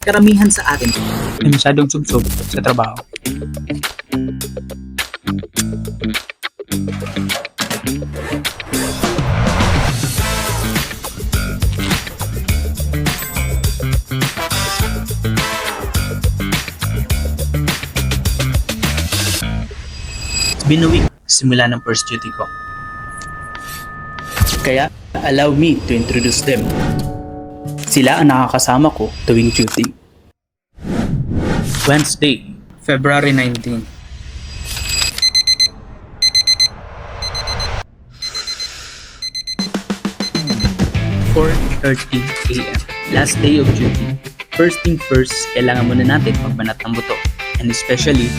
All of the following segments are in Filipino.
karamihan sa atin ay masyadong subsob sa trabaho. It's been a week simula ng first duty ko. Kaya allow me to introduce them. Sila ang nakakasama ko tuwing duty. Wednesday, February 19. 4:30 AM. Last day of duty. First thing first, kailangan muna natin magbanat ng buto. And especially,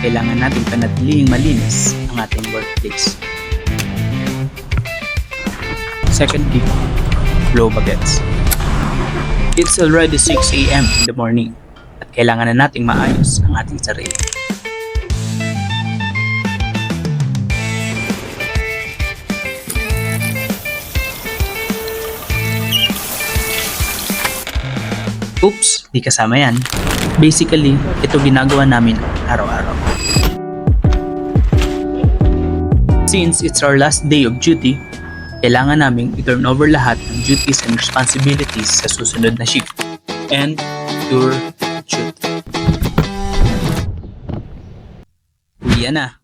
kailangan natin panatilihing malinis ang ating workplace. Second tip, blow baguettes. It's already 6 AM in the morning at kailangan na nating maayos ang ating sarili. Oops, di kasama yan. Basically, ito ginagawa namin araw-araw. Since it's our last day of duty, kailangan naming i-turn over lahat ng duties and responsibilities sa susunod na shift. And pure duty. Uwi na.